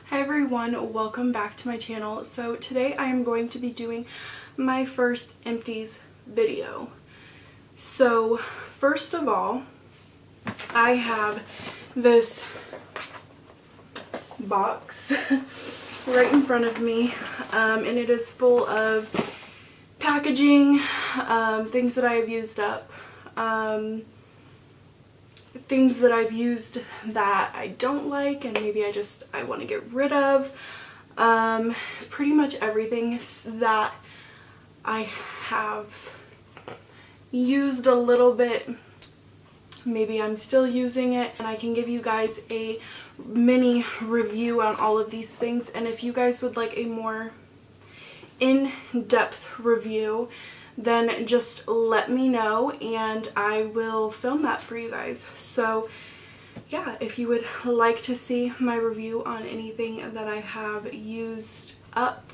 Hi everyone, welcome back to my channel. So today I am going to be doing my first Empties video. So first of all, I have this box right in front of me, and it is full of packaging, things that I have used up, things that I've used that I don't like and maybe I want to get rid of. Pretty much everything that I have used a little bit, maybe I'm still using it, and I can give you guys a mini review on all of these things. And if you guys would like a more in-depth review, then just let me know and I will film that for you guys. So yeah, if you would like to see my review on anything that I have used up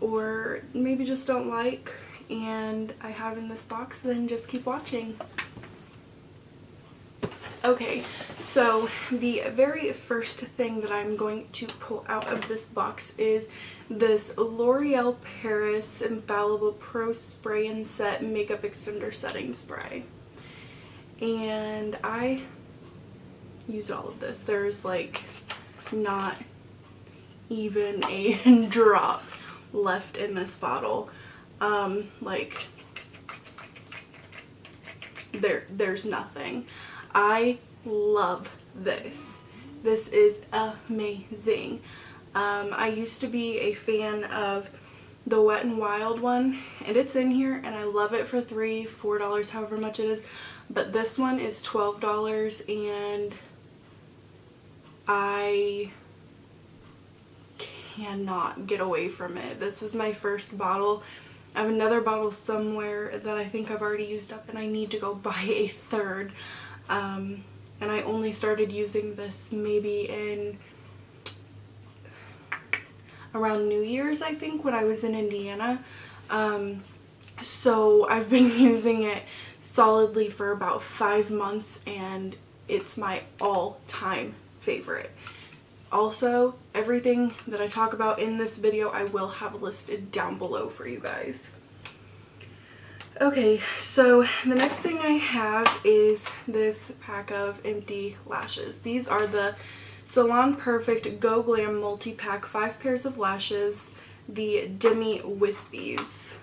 or maybe just don't like and I have in this box, then just keep watching. Okay, so the very first thing that I'm going to pull out of this box is this L'Oreal Paris Infallible Pro Spray and Set Makeup Extender Setting Spray. And I used all of this. There's like not even a drop left in this bottle. Like there's nothing. I love this. This is amazing. I used to be a fan of the Wet n Wild one, and it's in here, and I love it for $3, $4, however much it is. But this one is $12, and I cannot get away from it. This was my first bottle. I have another bottle somewhere that I think I've already used up, and I need to go buy a third. And I only started using this maybe in around New Year's, I think, when I was in Indiana. So I've been using it solidly for about 5 months, and it's my all-time favorite. Also, everything that I talk about in this video I will have listed down below for you guys. Okay, so the next thing I have is this pack of empty lashes. These are the Salon Perfect Go Glam Multi-Pack 5 pairs of lashes, the Demi Wispies.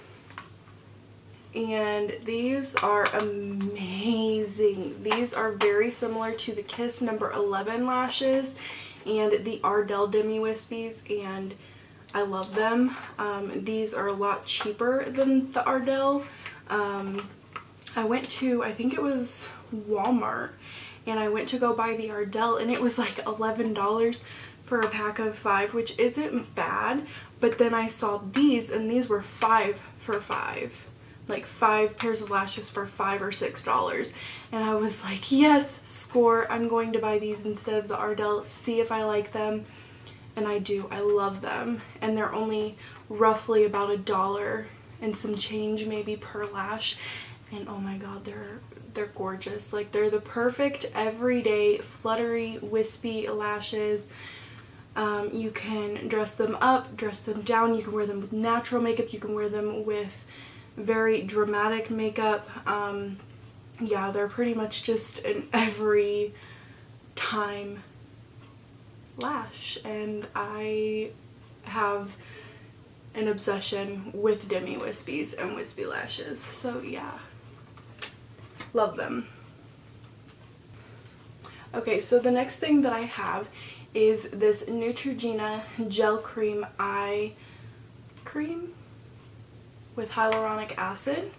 And these are amazing. These are very similar to the Kiss number 11 lashes and the Ardell Demi Wispies, and I love them. These are a lot cheaper than the Ardell. I went to, I think it was Walmart, and I went to go buy the Ardell, and it was like $11 for a pack of 5, which isn't bad. But then I saw these, and these were 5 for 5. Like 5 pairs of lashes for $5 or $6. And I was like, yes, score, I'm going to buy these instead of the Ardell, see if I like them. And I do, I love them. And they're only roughly about $1 and some change maybe per lash. And oh my god, they're gorgeous. Like, they're the perfect everyday fluttery wispy lashes. You can dress them up, dress them down, you can wear them with natural makeup, you can wear them with very dramatic makeup. Yeah, they're pretty much just an every time lash, and I have an obsession with Demi Wispies and wispy lashes, so yeah, love them. Okay, so the next thing that I have is this Neutrogena Gel Cream Eye Cream with hyaluronic acid.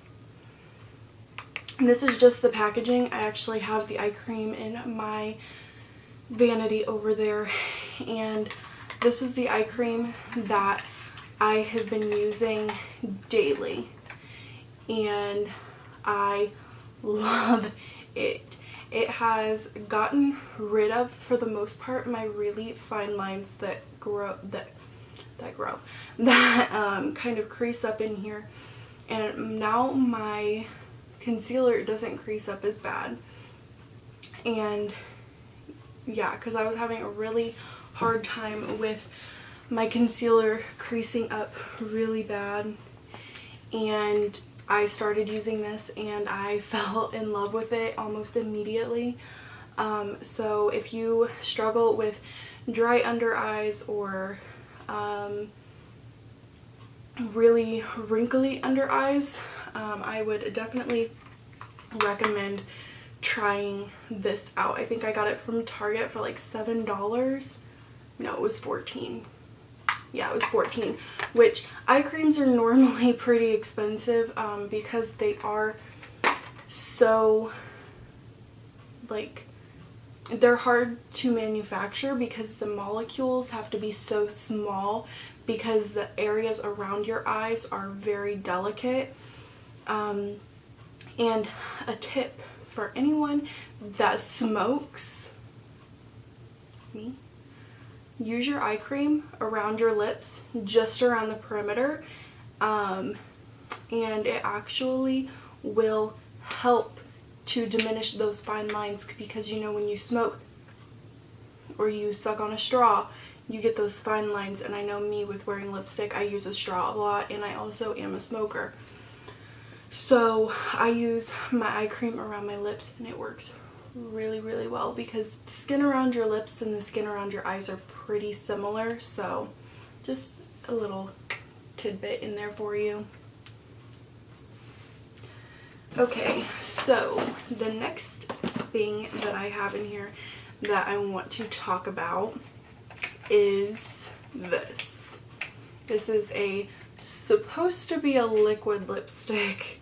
And this is just the packaging. I actually have the eye cream in my vanity over there, and this is the eye cream that I have been using daily, and I love it. It has gotten rid of, for the most part, my really fine lines that kind of crease up in here, and now my concealer doesn't crease up as bad. And yeah, because I was having a really hard time with my concealer creasing up really bad, and I started using this and I fell in love with it almost immediately. So if you struggle with dry under eyes or really wrinkly under eyes, I would definitely recommend trying this out. I think I got it from Target for like $7. No, it was 14. Yeah, it was 14, which eye creams are normally pretty expensive because they are so, like, they're hard to manufacture because the molecules have to be so small because the areas around your eyes are very delicate. And a tip for anyone that smokes, me, use your eye cream around your lips, just around the perimeter, and it actually will help to diminish those fine lines, because you know when you smoke or you suck on a straw, you get those fine lines. And I know me, with wearing lipstick, I use a straw a lot, and I also am a smoker. So I use my eye cream around my lips and it works really, really well because the skin around your lips and the skin around your eyes are pretty similar. So just a little tidbit in there for you. Okay, so the next thing that I have in here that I want to talk about is this. This is supposed to be a liquid lipstick,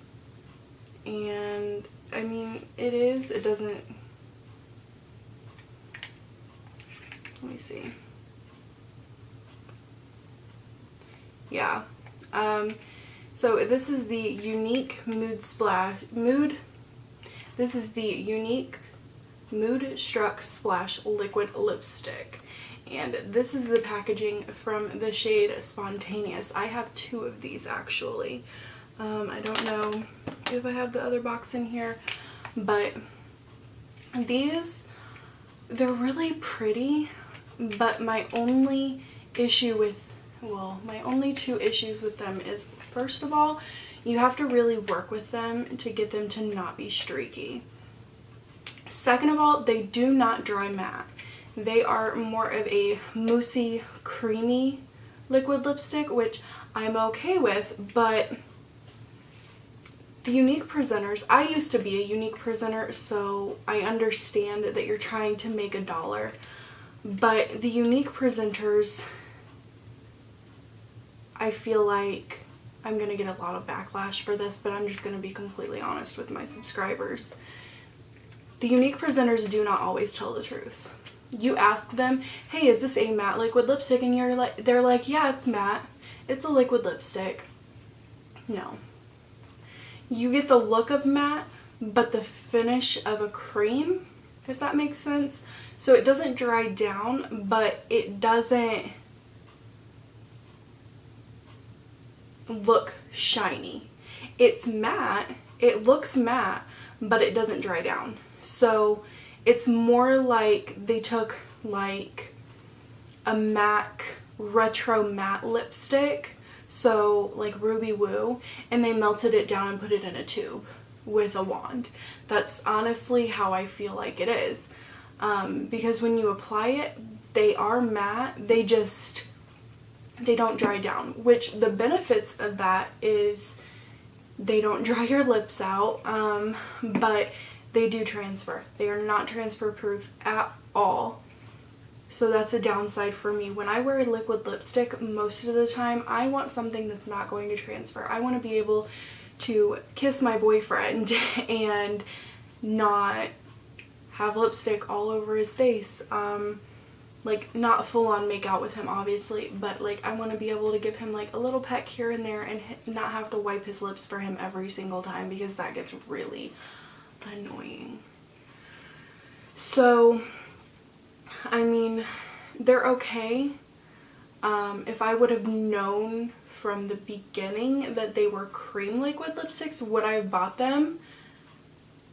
and I mean, it doesn't, let me see. Yeah. So this is the Unique this is the Unique Mood Struck Splash Liquid Lipstick. And this is the packaging from the shade Spontaneous. I have 2 of these actually. I don't know if I have the other box in here, but these, they're really pretty, but my only issue with, well, my only 2 issues with them is, first of all, you have to really work with them to get them to not be streaky. Second of all, they do not dry matte. They are more of a moussey, creamy liquid lipstick, which I'm okay with, but the Unique presenters, I used to be a Unique presenter, so I understand that you're trying to make $1, but the Unique presenters, I feel like I'm gonna get a lot of backlash for this, but I'm just gonna be completely honest with my subscribers. The Unique presenters do not always tell the truth. You ask them, hey, is this a matte liquid lipstick? And they're like, yeah, it's matte. It's a liquid lipstick. No. You get the look of matte, but the finish of a cream, if that makes sense. So it doesn't dry down, but it doesn't look shiny. It's matte, it looks matte, but it doesn't dry down. So it's more like they took like a MAC retro matte lipstick, so like Ruby Woo, and they melted it down and put it in a tube with a wand. That's honestly how I feel like it is. Because when you apply it, they are matte, they don't dry down, which the benefits of that is they don't dry your lips out, but they do transfer. They are not transfer proof at all. So that's a downside for me. When I wear a liquid lipstick, most of the time, I want something that's not going to transfer. I want to be able to kiss my boyfriend and not have lipstick all over his face. Like, not full on make out with him, obviously, but like I want to be able to give him like a little peck here and there and not have to wipe his lips for him every single time, because that gets really annoying. So I mean, they're okay. If I would have known from the beginning that they were cream liquid lipsticks, would I have bought them?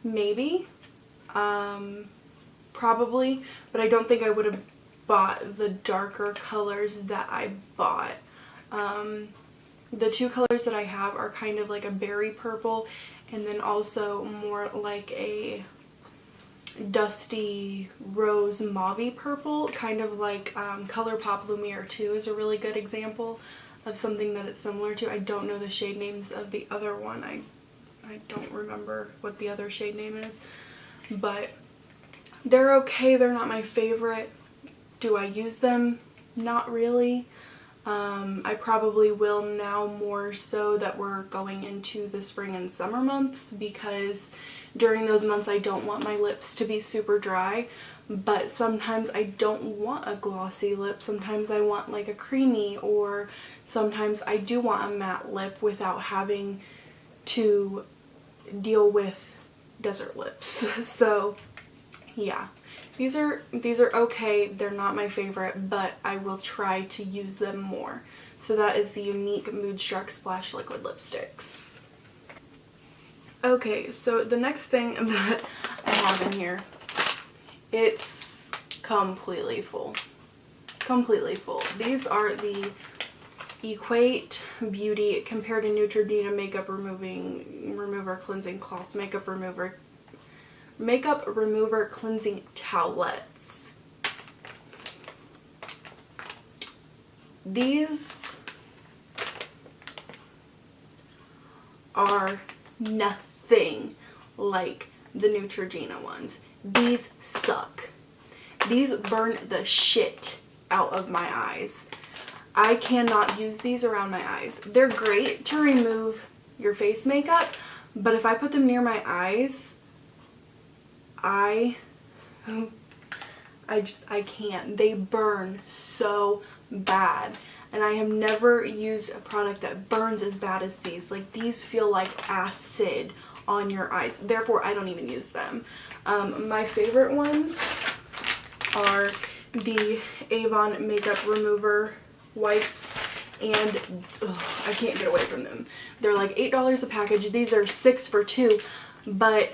Maybe. probably, but I don't think I would have bought the darker colors that I bought. The two colors that I have are kind of like a berry purple and then also more like a dusty rose mauve purple, kind of like ColourPop Lumiere 2 is a really good example of something that it's similar to. I don't know the shade names of the other one. I don't remember what the other shade name is, but they're okay. They're not my favorite. Do I use them? Not really. I probably will now, more so that we're going into the spring and summer months, because during those months I don't want my lips to be super dry, but sometimes I don't want a glossy lip. Sometimes I want like a creamy, or sometimes I do want a matte lip without having to deal with desert lips. So yeah. These are okay. They're not my favorite, but I will try to use them more. So that is the Unique Moodstruck Splash Liquid Lipsticks. Okay, so the next thing that I have in here, it's completely full. Completely full. These are the Equate Beauty Compared to Neutrogena Makeup Remover Cleansing Cloth Makeup Remover Cleansing Towelettes. These are nothing like the Neutrogena ones. These suck. These burn the shit out of my eyes. I cannot use these around my eyes. They're great to remove your face makeup, but if I put them near my eyes, I can't. They burn so bad, and I have never used a product that burns as bad as these. Like, these feel like acid on your eyes, therefore I don't even use them. My favorite ones are the Avon Makeup Remover wipes, and I can't get away from them. They're like $8 a package. These are 6 for 2, but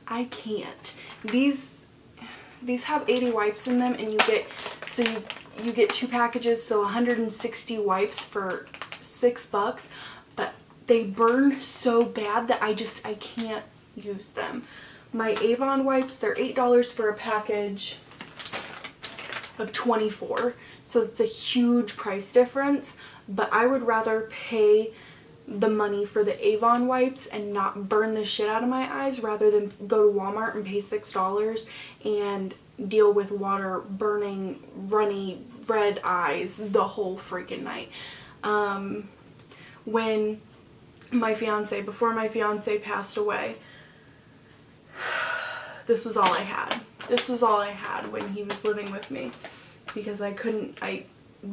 I can't. These have 80 wipes in them, and you get 2 packages, so 160 wipes for $6, but they burn so bad that I can't use them. My Avon wipes, they're $8 for a package of 24, so it's a huge price difference, but I would rather pay the money for the Avon wipes and not burn the shit out of my eyes rather than go to Walmart and pay $6 and deal with water burning runny red eyes the whole freaking night. Before my fiance passed away, this was all I had. This was all I had when he was living with me, because I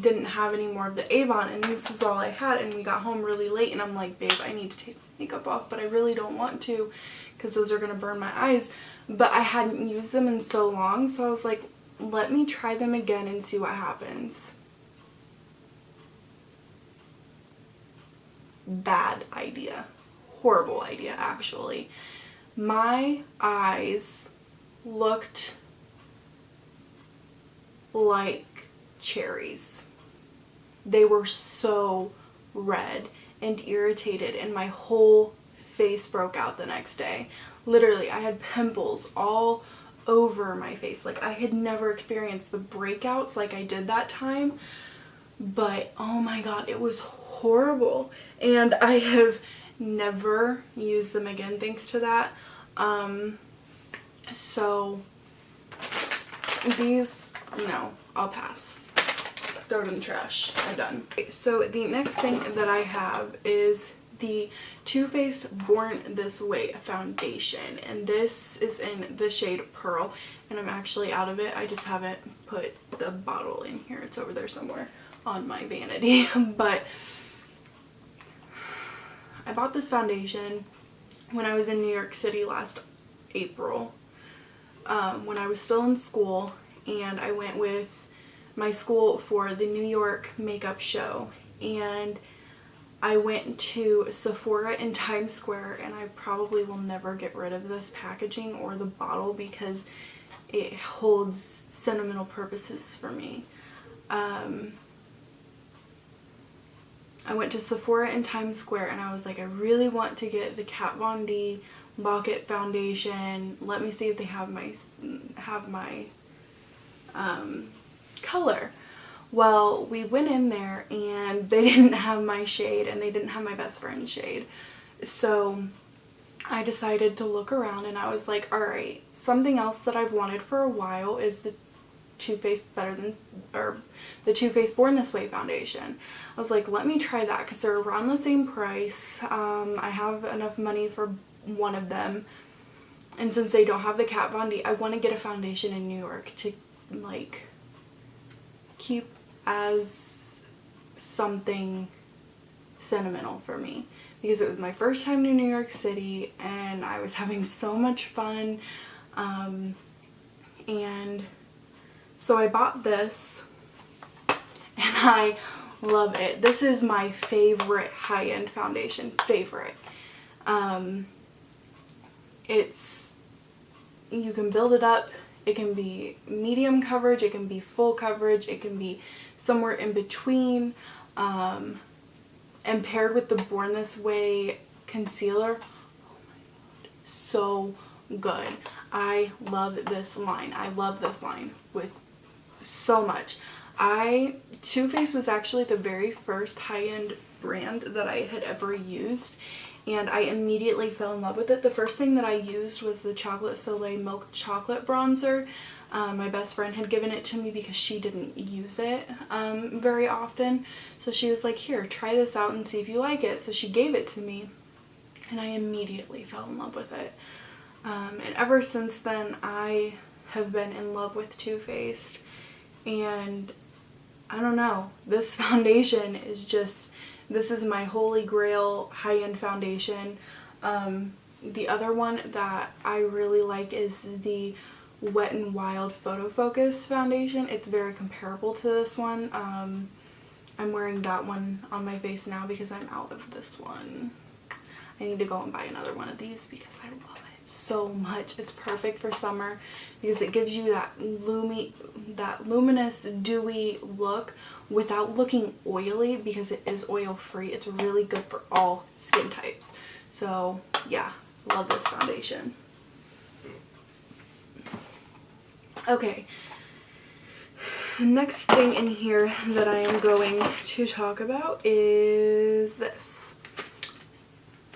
didn't have any more of the Avon, and this was all I had, and we got home really late, and I'm like, babe, I need to take makeup off, but I really don't want to because those are gonna burn my eyes. But I hadn't used them in so long, so I was like, let me try them again and see what happens. Bad idea. Horrible idea, actually. My eyes looked like cherries. They were so red and irritated, and my whole face broke out the next day. Literally, I had pimples all over my face. Like, I had never experienced the breakouts like I did that time, but oh my god, it was horrible, and I have never used them again thanks to that. So these, no, I'll pass. Throw it in the trash. I'm done. Okay, so the next thing that I have is the Too Faced Born This Way foundation, and this is in the shade Pearl, and I'm actually out of it. I just haven't put the bottle in here. It's over there somewhere on my vanity. But I bought this foundation when I was in New York City last April, when I was still in school, and I went with my school for the New York makeup show, and I went to Sephora in Times Square, and I probably will never get rid of this packaging or the bottle because it holds sentimental purposes for me. I went to Sephora in Times Square and I was like, I really want to get the Kat Von D Lock It foundation. Let me see if they have my color. Well, we went in there and they didn't have my shade and they didn't have my best friend's shade. So I decided to look around and I was like, alright, something else that I've wanted for a while is the Too Faced the Too Faced Born This Way foundation. I was like, let me try that because they're around the same price. I have enough money for one of them, and since they don't have the Kat Von D, I want to get a foundation in New York to like keep as something sentimental for me, because it was my first time to New York City and I was having so much fun, and so I bought this and I love it. This is my favorite high-end foundation, favorite. You can build it up. It can be medium coverage, it can be full coverage, it can be somewhere in between, and paired with the Born This Way concealer, oh my god, so good. I love this line. I love this line with so much. Too Faced was actually the very first high-end brand that I had ever used, and I immediately fell in love with it. The first thing that I used was the Chocolate Soleil Milk Chocolate Bronzer. My best friend had given it to me because she didn't use it very often, so she was like, here, try this out and see if you like it. So she gave it to me and I immediately fell in love with it, and ever since then I have been in love with Too Faced. And I don't know, this foundation is just, this is my holy grail high-end foundation. The other one that I really like is the Wet n Wild Photo Focus foundation. It's very comparable to this one. I'm wearing that one on my face now because I'm out of this one. I need to go and buy another one of these because I love it so much. It's perfect for summer because it gives you that luminous, dewy look without looking oily, because it is oil free. It's really good for all skin types. So yeah, love this foundation. Okay, the next thing in here that I am going to talk about is this.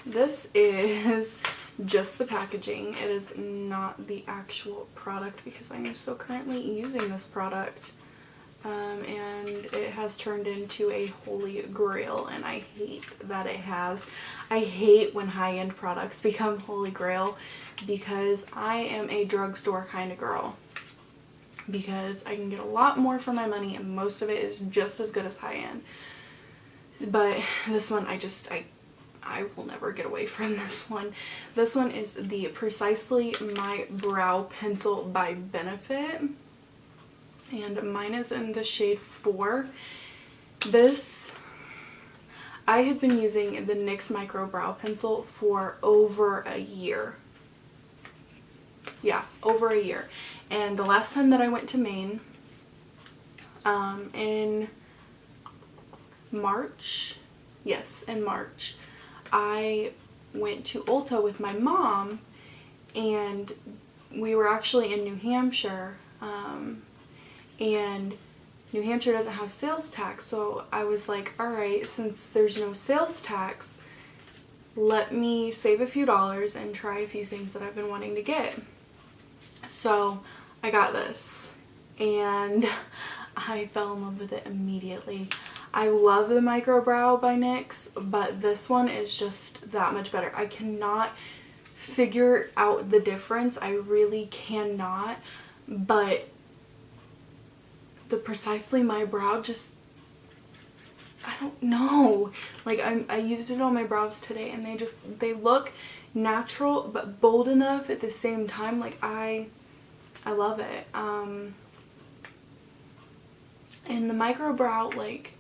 This is just the packaging. It is not the actual product because I am still currently using this product, and it has turned into a holy grail, and I hate that it has. I hate when high-end products become holy grail because I am a drugstore kind of girl, because I can get a lot more for my money and most of it is just as good as high-end. But this one, I will never get away from this one. This one is the Precisely My Brow Pencil by Benefit, and mine is in the shade 4. This, I had been using the NYX Micro Brow Pencil for over a year. Yeah, over a year. And the last time that I went to Maine, in March, yes, in March, I went to Ulta with my mom, and we were actually in New Hampshire, and New Hampshire doesn't have sales tax, so I was like, alright, since there's no sales tax, let me save a few dollars and try a few things that I've been wanting to get. So I got this and I fell in love with it immediately. I love the Micro Brow by NYX, but this one is just that much better. I cannot figure out the difference. I really cannot, but the Precisely My Brow just, I don't know. Like I used it on my brows today and they look natural but bold enough at the same time. Like I love it. And the Micro Brow, like,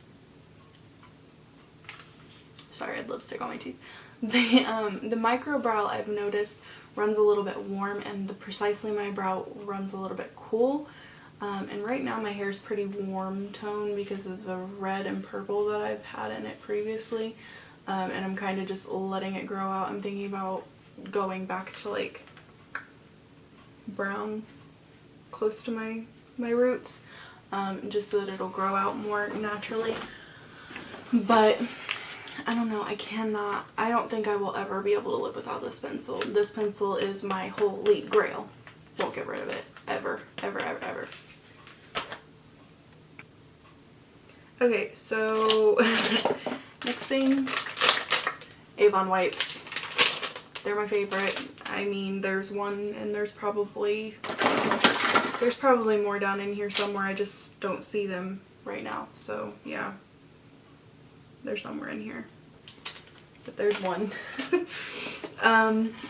sorry, I had lipstick on my teeth. The micro brow I've noticed runs a little bit warm, and the Precisely My Brow runs a little bit cool. And right now my hair is pretty warm tone because of the red and purple that I've had in it previously. And I'm kind of just letting it grow out. I'm thinking about going back to like brown close to my roots, just so that it'll grow out more naturally. But I don't know, I don't think I will ever be able to live without this pencil. This pencil is my holy grail. Won't get rid of it. Ever, ever, ever, ever. Okay, so next thing, Avon wipes. They're my favorite. I mean, there's one, and there's probably more down in here somewhere. I just don't see them right now. So yeah, they're somewhere in here, but there's one.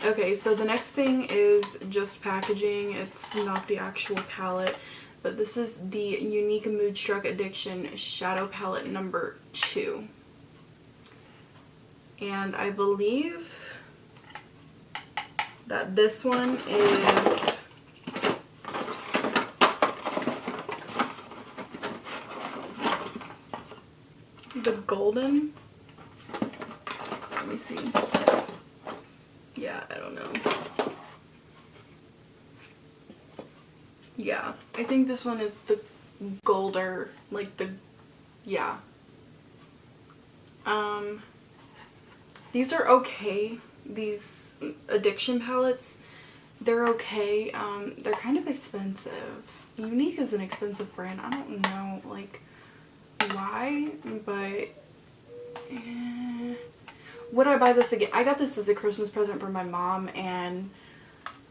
Okay, so the next thing is just packaging. It's not the actual palette, but this is the Unique Moodstruck Addiction Shadow Palette number 2. And I believe that this one is the golden. Let me see. Yeah, I don't know. Yeah, I think this one is the golder, like the, yeah. These are okay. These addiction palettes, they're okay. They're kind of expensive. Unique is an expensive brand. I don't know, like, why, but would I buy this again? I got this as a Christmas present for my mom, and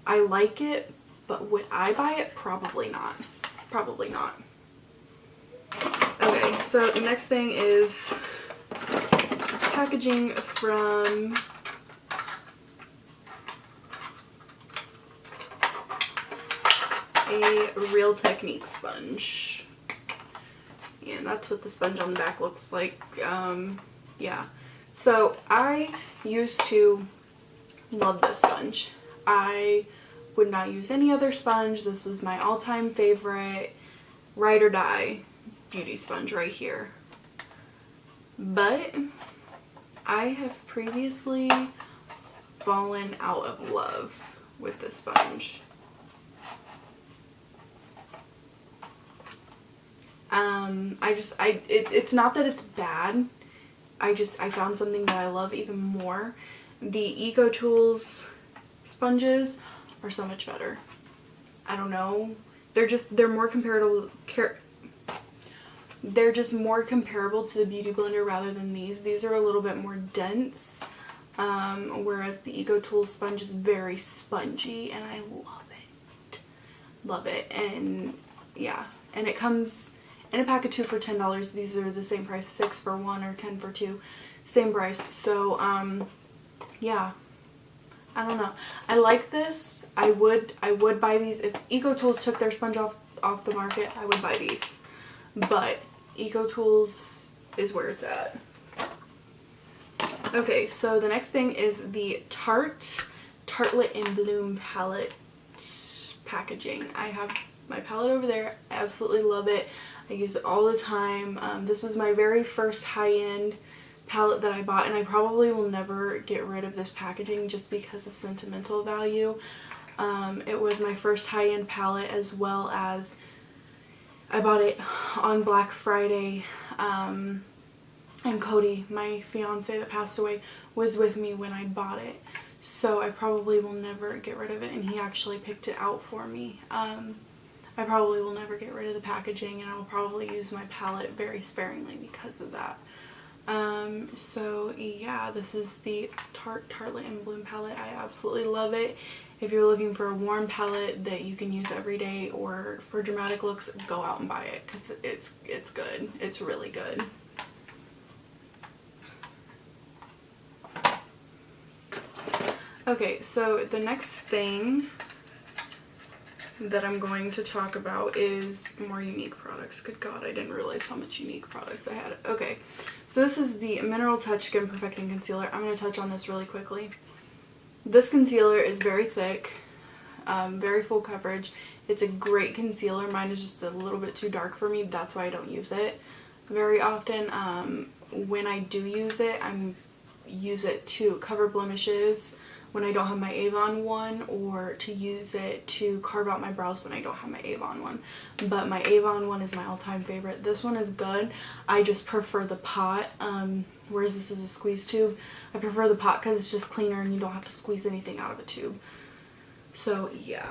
I like it, but would I buy it? Probably not. Probably not. Okay, so the next thing is packaging from a Real Technique sponge. Yeah, that's what the sponge on the back looks like. Yeah. So I used to love this sponge. I would not use any other sponge. This was my all-time favorite ride or die beauty sponge right here. But I have previously fallen out of love with this sponge. It's not that it's bad. I found something that I love even more. The Eco Tools sponges are so much better. I don't know. They're more comparable. They're just more comparable to the Beauty Blender rather than these. These are a little bit more dense, whereas the Eco Tools sponge is very spongy, and I love it. Love it. And yeah, and it comes in a pack of 2 for $10. These are the same price, 6 for 1 or 10 for 2, same price. So yeah, I don't know. I like this. I would buy these if Eco Tools took their sponge off the market. I would buy these, but Eco Tools is where it's at. Okay, so the next thing is the Tartelette in Bloom palette packaging. I have my palette over there. I absolutely love it. I use it all the time. This was my very first high-end palette that I bought, and I probably will never get rid of this packaging just because of sentimental value. It was my first high-end palette, as well as I bought it on Black Friday, and Cody, my fiance that passed away, was with me when I bought it. So I probably will never get rid of it, and he actually picked it out for me. I probably will never get rid of the packaging, and I will probably use my palette very sparingly because of that. So yeah, this is the Tartelette in Bloom palette. I absolutely love it. If you're looking for a warm palette that you can use every day or for dramatic looks, go out and buy it because it's good. It's really good. Okay, so the next thing that I'm going to talk about is more Unique products. Good God, I didn't realize how much Unique products I had. Okay, so this is the Mineral Touch Skin Perfecting Concealer. I'm going to touch on this really quickly. This concealer is very thick, very full coverage. It's a great concealer. Mine is just a little bit too dark for me. That's why I don't use it very often. When I do use it, I use it to cover blemishes when I don't have my Avon one, or to use it to carve out my brows when I don't have my Avon one. But my Avon one is my all-time favorite. This one is good. I just prefer the pot, whereas this is a squeeze tube. I prefer the pot because it's just cleaner and you don't have to squeeze anything out of a tube. So yeah.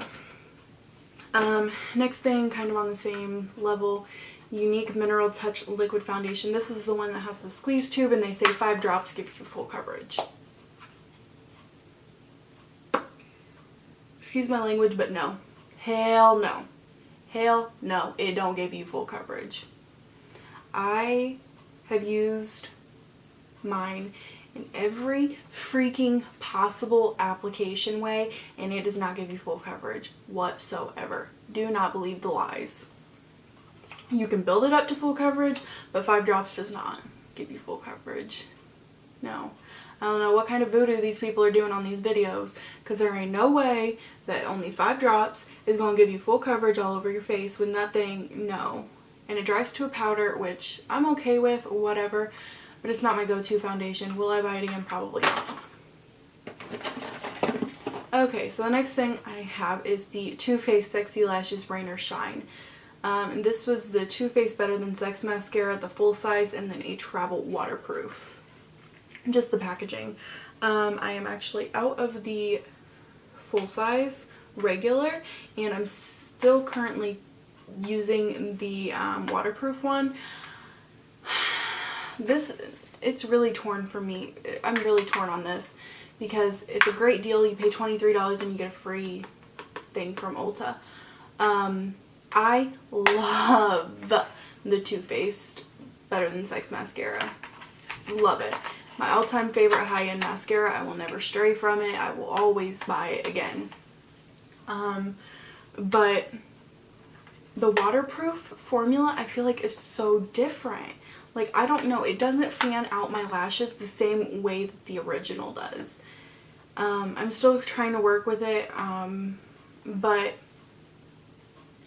Next thing, kind of on the same level, Unique Mineral Touch Liquid Foundation. This is the one that has the squeeze tube, and they say 5 drops give you full coverage. Excuse my language, but no. Hell no. Hell no. It don't give you full coverage. I have used mine in every freaking possible application way, and it does not give you full coverage whatsoever. Do not believe the lies. You can build it up to full coverage, but 5 drops does not give you full coverage. No. I don't know what kind of voodoo these people are doing on these videos, because there ain't no way that only 5 drops is going to give you full coverage all over your face when that thing, no. And it dries to a powder, which I'm okay with, whatever, but it's not my go-to foundation. Will I buy it again? Probably not. Okay, so the next thing I have is the Too Faced Sexy Lashes Rain or Shine. And this was the Too Faced Better Than Sex Mascara, the full size, and then a travel waterproof. Just the packaging. I am actually out of the full size regular, and I'm still currently using the waterproof one. It's really torn for me. I'm really torn on this because it's a great deal. You pay $23 and you get a free thing from Ulta. I love the Too Faced Better Than Sex Mascara. Love it. My all-time favorite high-end mascara. I will never stray from it. I will always buy it again. But the waterproof formula, I feel like, is so different. Like, I don't know. It doesn't fan out my lashes the same way that the original does. I'm still trying to work with it, but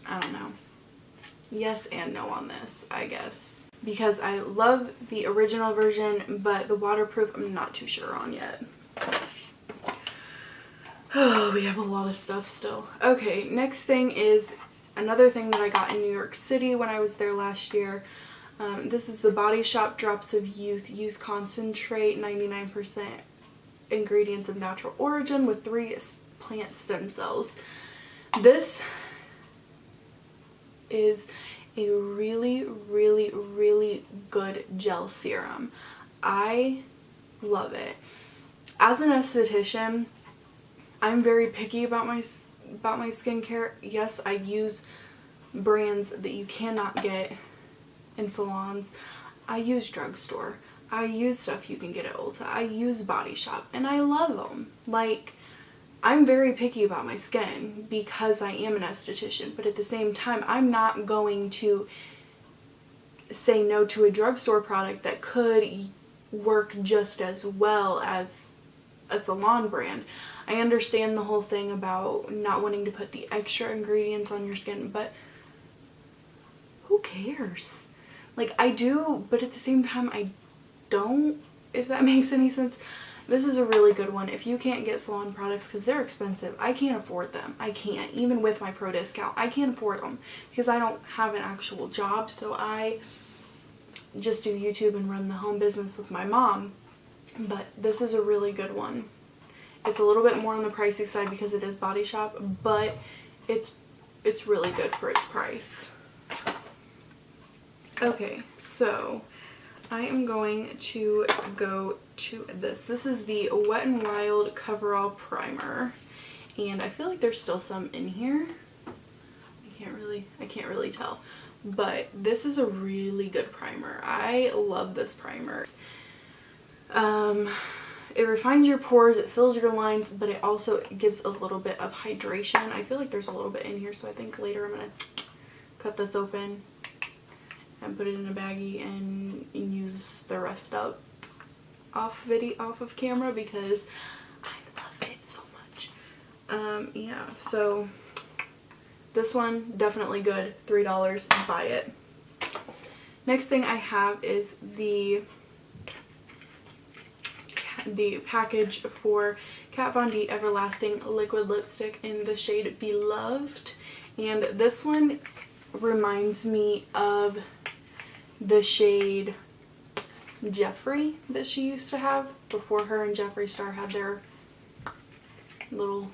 I don't know. Yes and no on this, I guess. Because I love the original version, but the waterproof I'm not too sure on yet. Oh, we have a lot of stuff still. Okay, next thing is another thing that I got in New York City when I was there last year. This is the Body Shop Drops of Youth Concentrate, 99% ingredients of natural origin with 3 plant stem cells. This is a really, really, really good gel serum. I love it. As an esthetician, I'm very picky about my skincare. Yes, I use brands that you cannot get in salons. I use drugstore. I use stuff you can get at Ulta. I use Body Shop, and I love them. Like, I'm very picky about my skin because I am an esthetician, but at the same time, I'm not going to say no to a drugstore product that could work just as well as a salon brand. I understand the whole thing about not wanting to put the extra ingredients on your skin, but who cares? Like, I do, but at the same time, I don't, if that makes any sense. This is a really good one. If you can't get salon products because they're expensive, I can't afford them. I can't. Even with my pro discount, I can't afford them because I don't have an actual job. So I just do YouTube and run the home business with my mom. But this is a really good one. It's a little bit more on the pricey side because it is Body Shop, but it's really good for its price. Okay, so I am going to go to this. This is the Wet n Wild Coverall Primer, and I feel like there's still some in here. I can't really tell, but this is a really good primer. I love this primer. it refines your pores, it fills your lines, but it also gives a little bit of hydration. I feel like there's a little bit in here, so I think later I'm going to cut this open and put it in a baggie and use the rest up off of camera because I love it so much. Yeah, so this one, definitely good. $3, buy it. Next thing I have is the package for Kat Von D Everlasting Liquid Lipstick in the shade Beloved. And this one reminds me of the shade Jeffree that she used to have before her and Jeffree Star had their little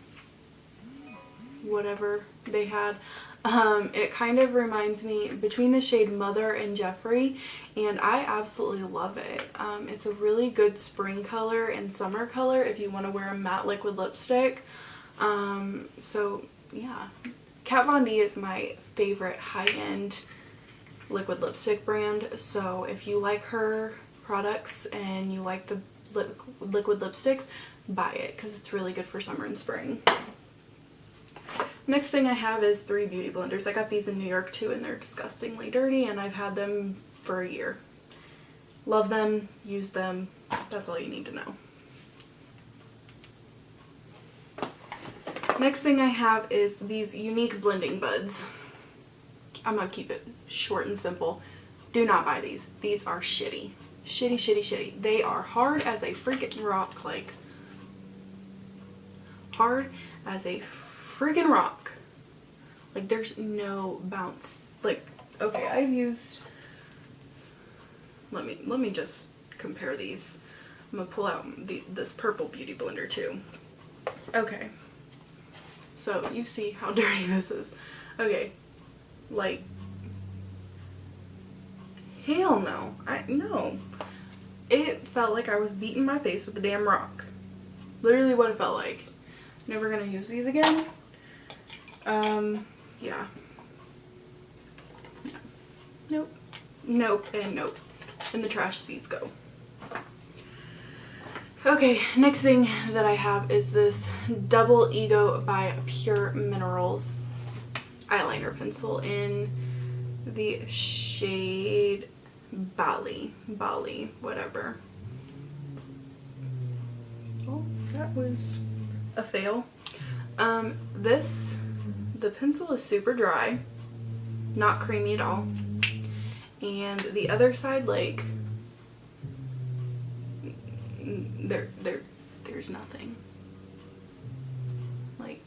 whatever they had. It kind of reminds me between the shade Mother and Jeffree, and I absolutely love it. It's a really good spring color and summer color if you want to wear a matte liquid lipstick. So yeah, Kat Von D is my favorite high-end liquid lipstick brand, so if you like her products and you like the liquid lipsticks, buy it because it's really good for summer and spring. Next thing I have is 3 beauty blenders. I got these in New York too, and they're disgustingly dirty, and I've had them for a year. Love them, use them, that's all you need to know. Next thing I have is these unique blending buds. I'm gonna keep it short and simple. Do not buy these. These are shitty. Shitty, shitty, shitty. They are hard as a freaking rock, like hard as a freaking rock. Like there's no bounce. Like, okay, I've used, let me just compare these. I'm gonna pull out this purple beauty blender too. Okay, so you see how dirty this is. Okay, like hell no. No, it felt like I was beating my face with a damn rock. Literally what it felt like. Never gonna use these again. Yeah. Nope. Nope and nope. In the trash these go. Okay, next thing that I have is this Double Ego by Pure Minerals eyeliner pencil in the shade Bali, whatever. Oh, that was a fail. The pencil is super dry, not creamy at all, and the other side, like, there's nothing. Like,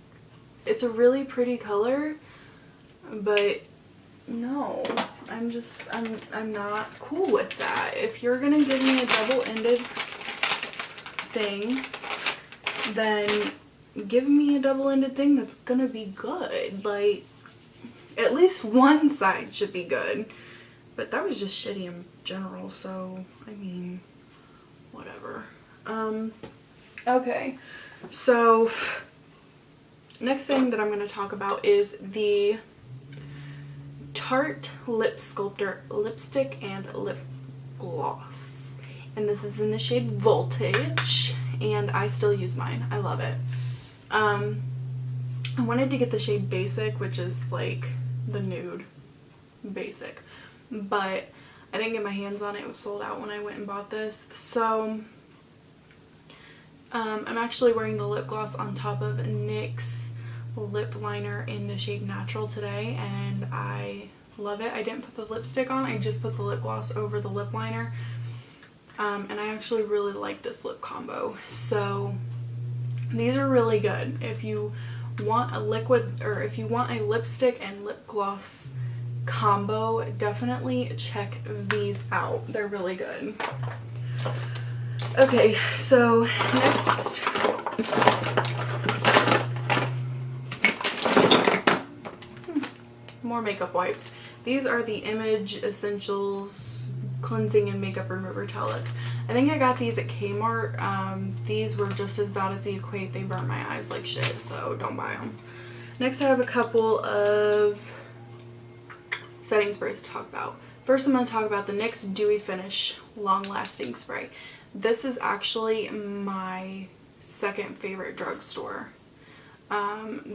it's a really pretty color, but no, I'm not cool with that. If you're gonna give me a double-ended thing, then give me a double-ended thing that's gonna be good. Like, at least one side should be good. But that was just shitty in general, so I mean, whatever. Okay, so next thing that I'm going to talk about is the Tarte Lip Sculptor lipstick and lip gloss, and this is in the shade Voltage, and I still use mine. I love it. I wanted to get the shade Basic, which is like the nude basic, but I didn't get my hands on it. It was sold out when I went and bought this. So I'm actually wearing the lip gloss on top of NYX lip liner in the shade Natural today, and I love it. I didn't put the lipstick on, I just put the lip gloss over the lip liner, and I actually really like this lip combo. So these are really good if you want a liquid, or if you want a lipstick and lip gloss combo. Definitely check these out, they're really good. Okay, so next more makeup wipes. These are the Image Essentials Cleansing and Makeup Remover Towelettes. I think I got these at Kmart. These were just as bad as the Equate. They burnt my eyes like shit, so don't buy them. Next I have a couple of setting sprays to talk about. First I'm going to talk about the NYX Dewy Finish Long Lasting Spray. This is actually my second favorite drugstore.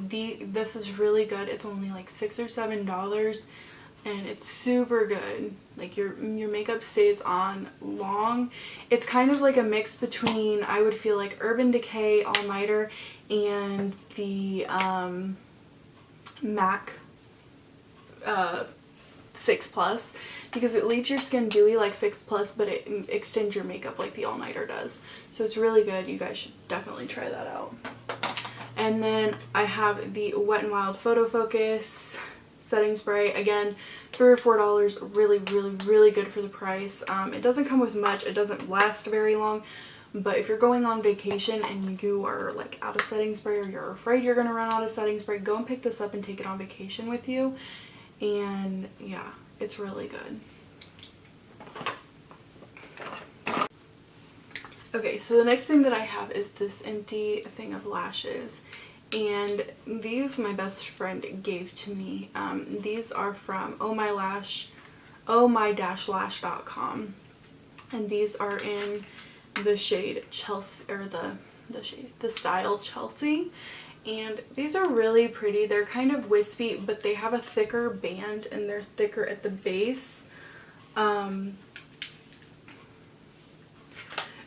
This is really good. It's only like $6 or $7 and it's super good. Like your makeup stays on long. It's kind of like a mix between, I would feel like, Urban Decay All Nighter and the MAC Fix Plus, because it leaves your skin dewy like Fix Plus, but it extends your makeup like the All Nighter does. So it's really good. You guys should definitely try that out. And then I have the Wet n Wild Photo Focus setting spray. Again, $3 or $4. Really, really, really good for the price. It doesn't come with much. It doesn't last very long. But if you're going on vacation and you are like out of setting spray, or you're afraid you're going to run out of setting spray, go and pick this up and take it on vacation with you. And yeah, it's really good. Okay, so the next thing that I have is this empty thing of lashes, and these my best friend gave to me. These are from ohmy-lash.com, and these are in the shade Chelsea, or the style Chelsea, and these are really pretty. They're kind of wispy, but they have a thicker band and they're thicker at the base.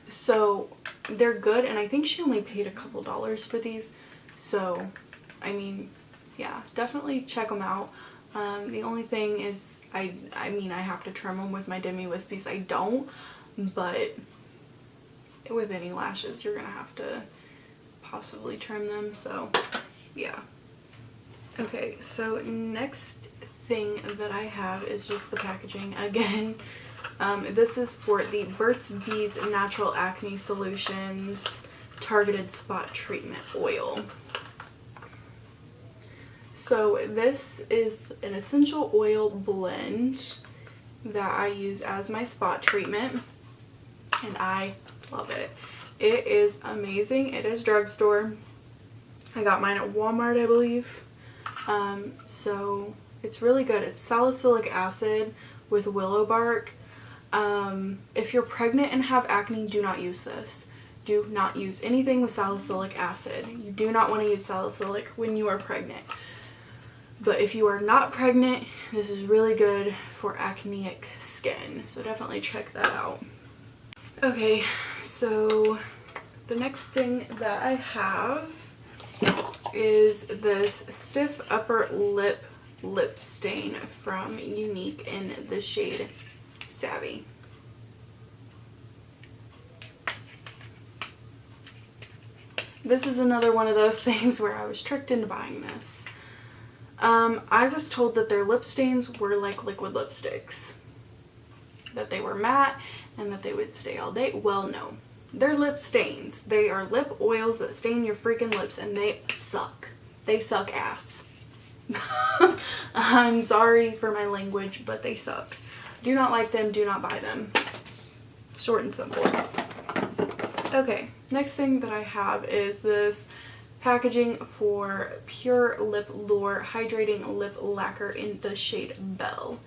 So they're good, and I think she only paid a couple dollars for these. So, I mean, yeah, definitely check them out. The only thing is, I mean, I have to trim them with my Demi Wispies. I don't, but with any lashes, you're gonna have to possibly trim them. So, yeah. Okay, so next thing that I have is just the packaging again. This is for the Burt's Bees Natural Acne Solutions Targeted Spot Treatment Oil. So this is an essential oil blend that I use as my spot treatment, and I love it. It is amazing. It is drugstore. I got mine at Walmart, I believe. So it's really good. It's salicylic acid with willow bark. If you're pregnant and have acne, do not use this. Do not use anything with salicylic acid. You do not want to use salicylic when you are pregnant. But if you are not pregnant, this is really good for acneic skin. So definitely check that out. Okay, so the next thing that I have is this Stiff Upper Lip lip stain from Unique in the shade Savvy. This is another one of those things where I was tricked into buying this. I was told that their lip stains were like liquid lipsticks, that they were matte and that they would stay all day. Well, no, they're lip stains. They are lip oils that stain your freaking lips, and they suck. They suck ass. I'm sorry for my language, but they suck. Do not like them, do not buy them. Short and simple. Okay, next thing that I have is this packaging for Pure Lip Lure Hydrating Lip Lacquer in the shade Belle.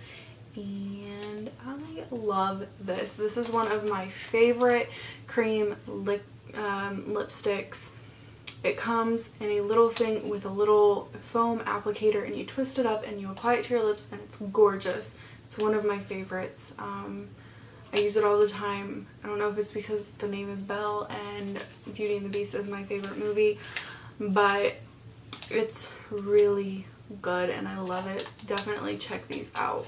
And I love this. This is one of my favorite cream lipsticks. It comes in a little thing with a little foam applicator, and you twist it up and you apply it to your lips, and it's gorgeous. It's one of my favorites. I use it all the time. I don't know if it's because the name is Belle and Beauty and the Beast is my favorite movie, but it's really good and I love it. So definitely check these out.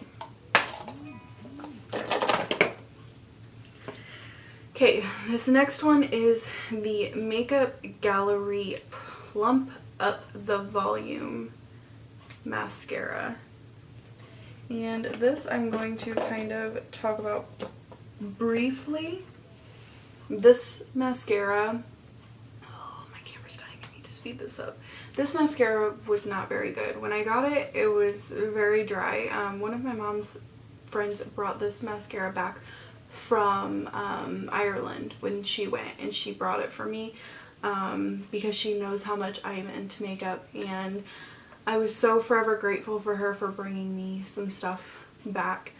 Okay, this next one is the Makeup Gallery Plump Up the Volume mascara. And this I'm going to kind of talk about briefly. This mascara, oh, my camera's dying, I need to speed this up. This mascara was not very good. When I got it, it was very dry. One of my mom's friends brought this mascara back from Ireland when she went, and she brought it for me because she knows how much I am into makeup, and I was so forever grateful for her for bringing me some stuff back.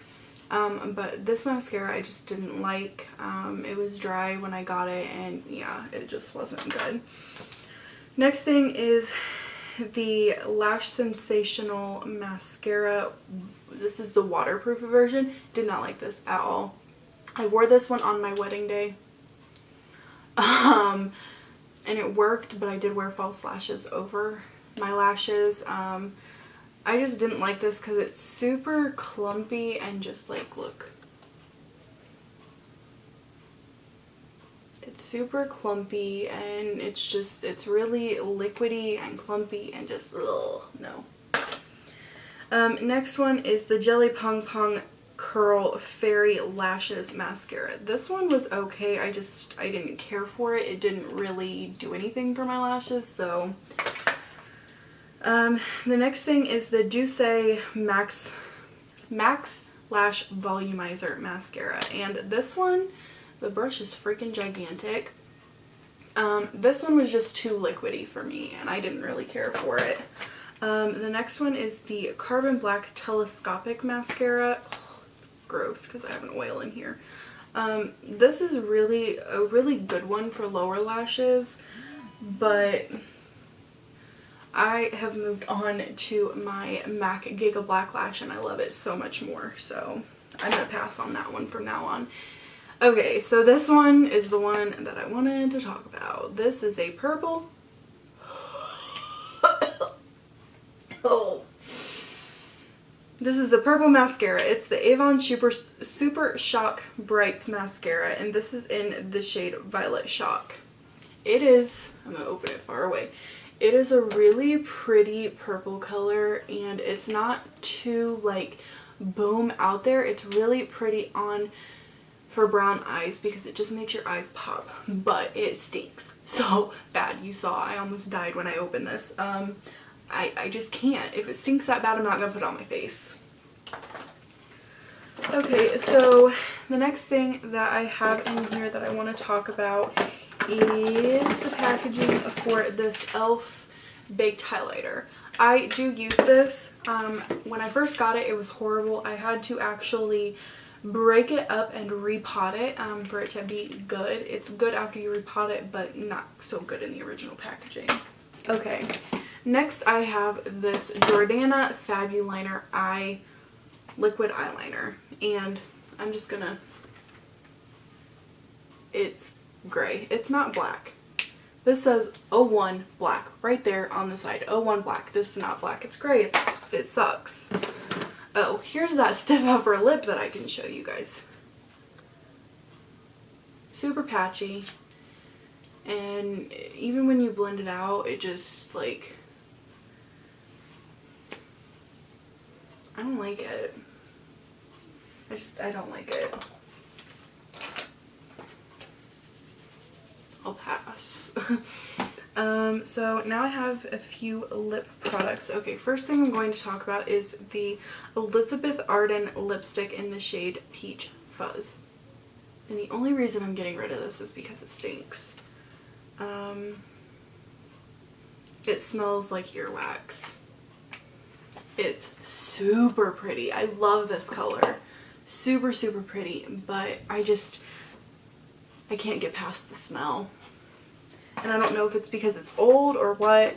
But this mascara I just didn't like. It was dry when I got it, and yeah, it just wasn't good. Next thing is the Lash Sensational mascara. This is the waterproof version. Did not like this at all. I wore this one on my wedding day. And it worked, but I did wear false lashes over my lashes. I just didn't like this because it's super clumpy and just like, look. It's super clumpy and it's really liquidy and clumpy and just, ugh, no. Next one is the Jelly Pong Pong Curl Fairy Lashes Mascara. This one was okay. I didn't care for it. It didn't really do anything for my lashes, so. The next thing is the Douce Max Lash Volumizer Mascara. And this one, the brush is freaking gigantic. This one was just too liquidy for me, and I didn't really care for it. The next one is the Carbon Black Telescopic Mascara. Oh, it's gross because I have an oil in here. This is a really good one for lower lashes, but I have moved on to my MAC Giga Black Lash and I love it so much more, so I'm going to pass on that one from now on. Okay, so this one is the one that I wanted to talk about. This is a purple. Oh. This is a purple mascara. It's the Avon Super Shock Brights Mascara, and this is in the shade Violet Shock. It is, I'm going to open it far away. It is a really pretty purple color, and it's not too like boom out there. It's really pretty on for brown eyes because it just makes your eyes pop, but it stinks so bad. You saw I almost died when I opened this. I just can't. If it stinks that bad, I'm not gonna put it on my face. Okay, so the next thing that I have in here that I want to talk about is the packaging for this e.l.f. baked highlighter. I do use this. When I first got it, it was horrible. I had to actually break it up and repot it for it to be good. It's good after you repot it, but not so good in the original packaging. Okay, next I have this Jordana Fabuliner liquid eyeliner, and I'm just gonna, it's gray. It's not black. This says 01 black right there on the side. 01 black. This is not black. It's gray. It sucks. Oh, here's that stiff upper lip that I didn't show you guys. Super patchy. And even when you blend it out, it just like, I don't like it. I don't like it. I'll pass. So now I have a few lip products. Okay, first thing I'm going to talk about is the Elizabeth Arden lipstick in the shade Peach Fuzz. And the only reason I'm getting rid of this is because it stinks. It smells like earwax. It's super pretty. I love this color. Super, super pretty, but I can't get past the smell. And I don't know if it's because it's old or what.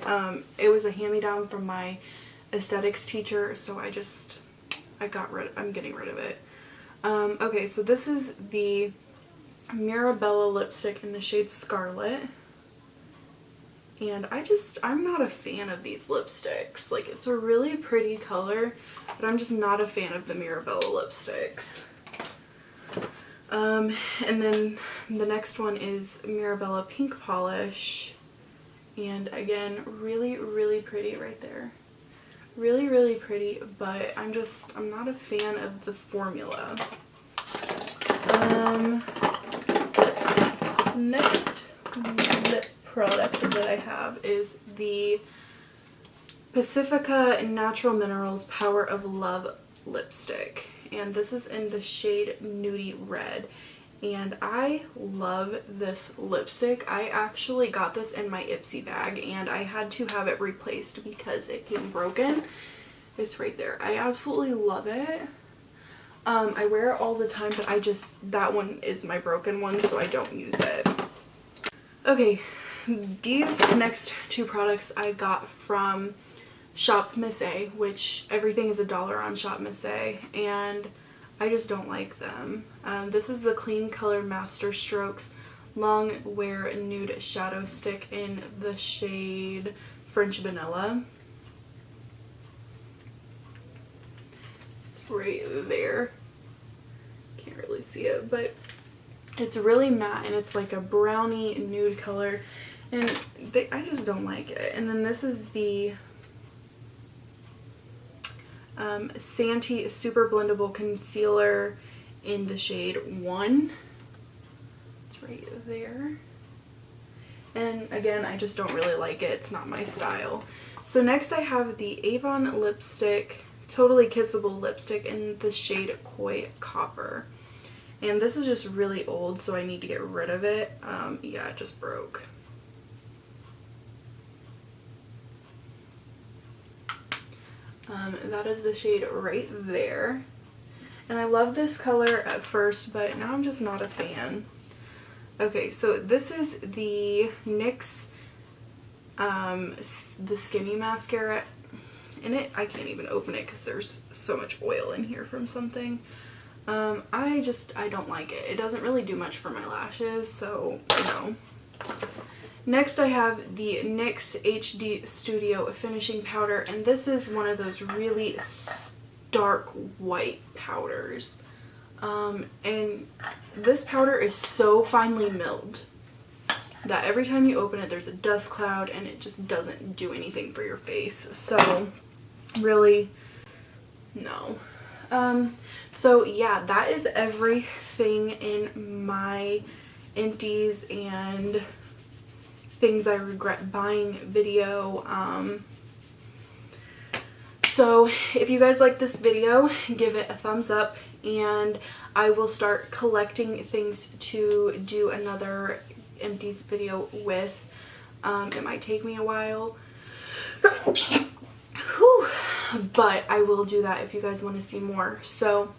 It was a hand-me-down from my aesthetics teacher, so I'm getting rid of it. Okay, so this is the Mirabella lipstick in the shade Scarlet. And I'm not a fan of these lipsticks. Like, it's a really pretty color, but I'm just not a fan of the Mirabella lipsticks. And then the next one is Mirabella Pink Polish. And again, really, really pretty right there. Really, really pretty, but I'm not a fan of the formula. Next lip product that I have is the Pacifica Natural Minerals Power of Love lipstick, and this is in the shade Nudie Red, and I love this lipstick. I actually got this in my Ipsy bag and I had to have it replaced because it came broken. It's right there. I absolutely love it. I wear it all the time, but that one is my broken one, so I don't use it. Okay, these next two products I got from Shop Miss A, which everything is $1 on Shop Miss A, and I just don't like them. This is the Clean Color Master Strokes Long Wear Nude Shadow Stick in the shade French Vanilla. It's right there. Can't really see it, but it's really matte and it's like a brownie nude color, and I just don't like it. And then this is the Santee Super Blendable Concealer in the shade 1. It's right there. And again, I just don't really like it. It's not my style. So next I have the Avon lipstick, Totally Kissable lipstick in the shade Koi Copper. And this is just really old, so I need to get rid of it. Yeah, it just broke. That is the shade right there. And I love this color at first, but now I'm just not a fan. Okay, so this is the NYX, the Skinny Mascara. In it, I can't even open it because there's so much oil in here from something. I don't like it. It doesn't really do much for my lashes, so no. Next I have the NYX HD Studio Finishing Powder, and this is one of those really dark white powders. And this powder is so finely milled that every time you open it there's a dust cloud and it just doesn't do anything for your face. So really, no. So yeah, that is everything in my empties and things I regret buying video. So if you guys like this video, give it a thumbs up, and I will start collecting things to do another empties video with. It might take me a while. Whew. But I will do that if you guys want to see more. So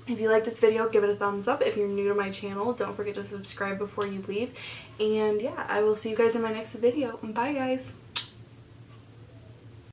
if you like this video, give it a thumbs up. If you're new to my channel, don't forget to subscribe before you leave. And yeah, I will see you guys in my next video. Bye guys.